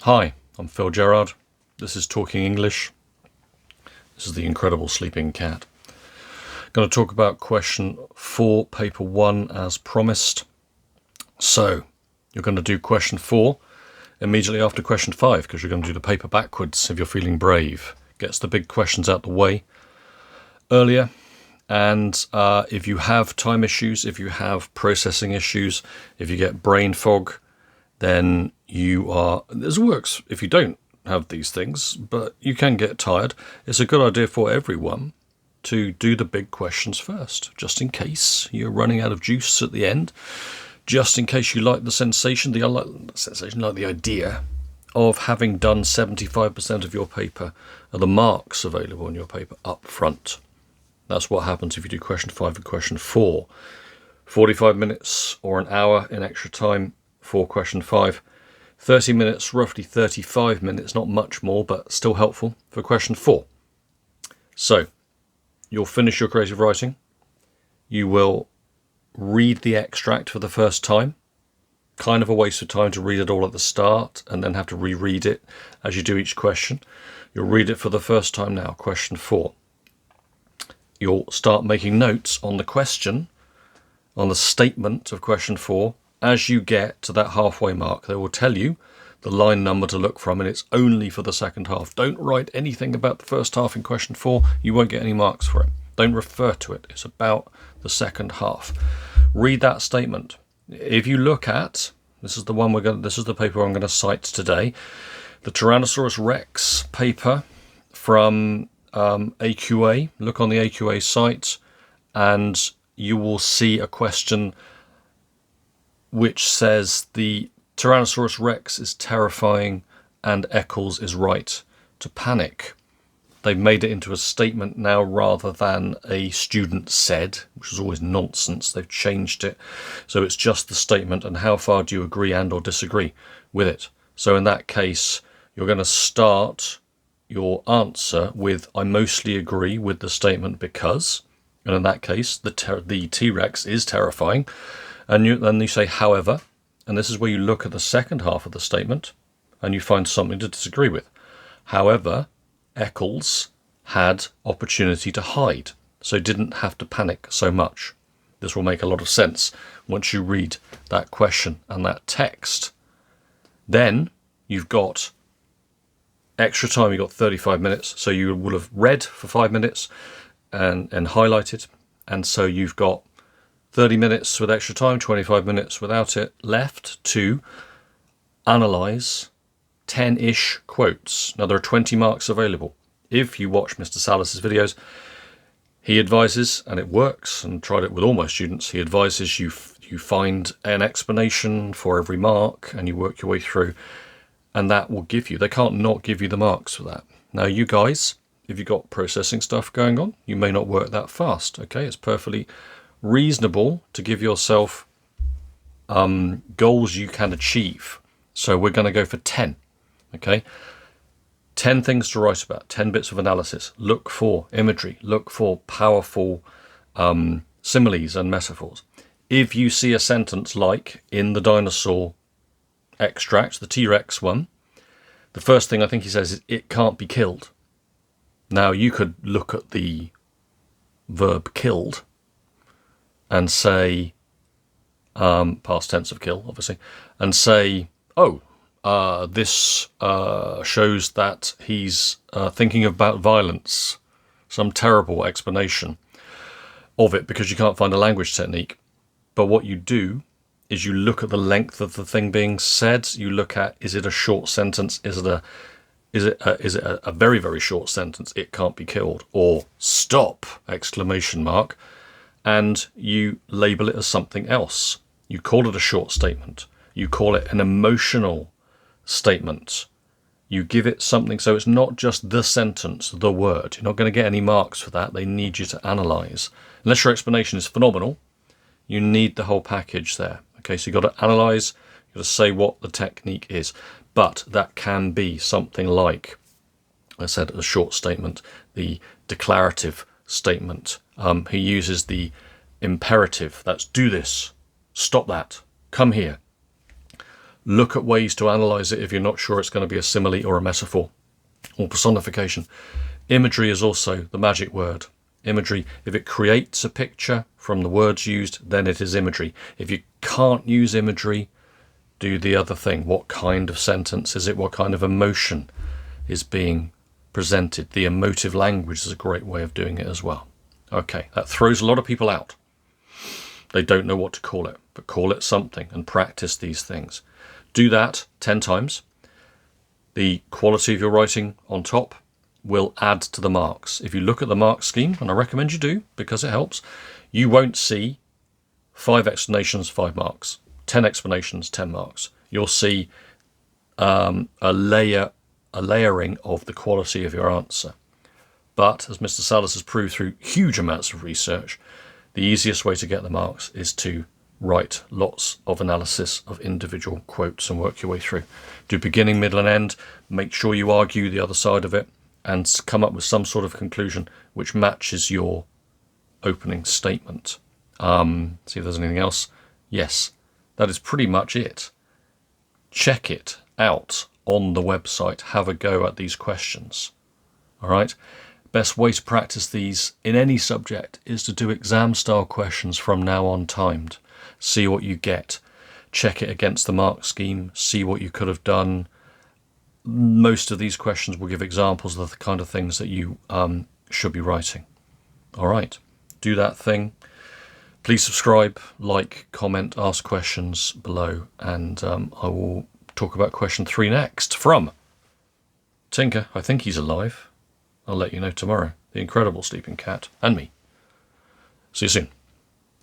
Hi, I'm Phil Gerard. This is Talking English. This is the incredible sleeping cat. I'm going to talk about question 4, paper 1 as promised. So, you're going to do question 4 immediately after question 5 because you're going to do the paper backwards if you're feeling brave. Gets the big questions out the way earlier. And if you have time issues, if you have processing issues, if you get brain fog, then this works if you don't have these things, but you can get tired. It's a good idea for everyone to do the big questions first, just in case you're running out of juice at the end, just in case you like the sensation, like the idea of having done 75% of your paper, or the marks available in your paper up front. That's what happens if you do question 5 and question 4. 45 minutes or an hour in extra time for question 5. 30 minutes, roughly 35 minutes, not much more, but still helpful for question 4. So, you'll finish your creative writing. You will read the extract for the first time. Kind of a waste of time to read it all at the start and then have to reread it as you do each question. You'll read it for the first time now, question 4. You'll start making notes on the question, on the statement of question 4, as you get to that halfway mark. They will tell you the line number to look from, and it's only for the second half. Don't write anything about the first half in question 4. You won't get any marks for it. Don't refer to it. It's about the second half. Read that statement. If you look at, this is the paper I'm going to cite today, the Tyrannosaurus Rex paper from AQA. Look on the AQA site and you will see a question which says the Tyrannosaurus Rex is terrifying and Eccles is right to panic. They've made it into a statement now rather than a student said, which is always nonsense. They've changed it. So it's just the statement, and how far do you agree and or disagree with it? So in that case, you're going to start your answer with I mostly agree with the statement because, and in that case the T-Rex is terrifying, and then you say however, and this is where you look at the second half of the statement and you find something to disagree with. However, Eccles had opportunity to hide, so didn't have to panic so much. This will make a lot of sense once you read that question and that text. Then you've got extra time. You've got 35 minutes, so you will have read for 5 minutes and highlighted, and so you've got 30 minutes with extra time, 25 minutes without it left to analyse 10-ish quotes. Now there are 20 marks available. If you watch Mr. Salas's videos, he advises, and it works, and tried it with all my students, he advises you find an explanation for every mark and you work your way through, and that will give you, they can't not give you the marks for that. Now you guys, if you've got processing stuff going on, you may not work that fast, okay? It's perfectly reasonable to give yourself goals you can achieve. So we're going to go for 10, okay? 10 things to write about, 10 bits of analysis. Look for imagery, look for powerful similes and metaphors. If you see a sentence like in the dinosaur extract, the T-Rex one, the first thing I think he says is it can't be killed. Now you could look at the verb killed and say, past tense of kill obviously, and say, this shows that he's thinking about violence, some terrible explanation of it because you can't find a language technique. But what you do is you look at the length of the thing being said. You look at, is it a short sentence? Is it a very, very short sentence? It can't be killed. Or stop! Exclamation mark. And you label it as something else. You call it a short statement. You call it an emotional statement. You give it something, so it's not just the sentence, the word. You're not going to get any marks for that. They need you to analyse. Unless your explanation is phenomenal, you need the whole package there. Okay, so you've got to analyse, you've got to say what the technique is. But that can be something like, I said, a short statement, the declarative statement. He uses the imperative, that's do this, stop that, come here. Look at ways to analyse it if you're not sure it's going to be a simile or a metaphor or personification. Imagery is also the magic word. Imagery, if it creates a picture from the words used, then it is imagery. If you can't use imagery, do the other thing. What kind of sentence is it? What kind of emotion is being presented? The emotive language is a great way of doing it as well. Okay, that throws a lot of people out. They don't know what to call it, but call it something and practice these things. Do that 10 times. The quality of your writing on top will add to the marks. If you look at the mark scheme, and I recommend you do because it helps, you won't see 5 explanations, 5 marks, 10 explanations, 10 marks. You'll see a layering of the quality of your answer. But as Mr. Salas has proved through huge amounts of research, the easiest way to get the marks is to write lots of analysis of individual quotes and work your way through. Do beginning, middle and end. Make sure you argue the other side of it and come up with some sort of conclusion which matches your opening statement. See if there's anything else. Yes, that is pretty much it. Check it out on the website. Have a go at these questions. All right. Best way to practice these in any subject is to do exam style questions from now on timed. See what you get. Check it against the mark scheme. See what you could have done. Most of these questions will give examples of the kind of things that you should be writing. All right. Do that thing. Please subscribe, like, comment, ask questions below, and I will talk about question 3 next from Tinker. I think he's alive. I'll let you know tomorrow. The incredible sleeping cat and me. See you soon.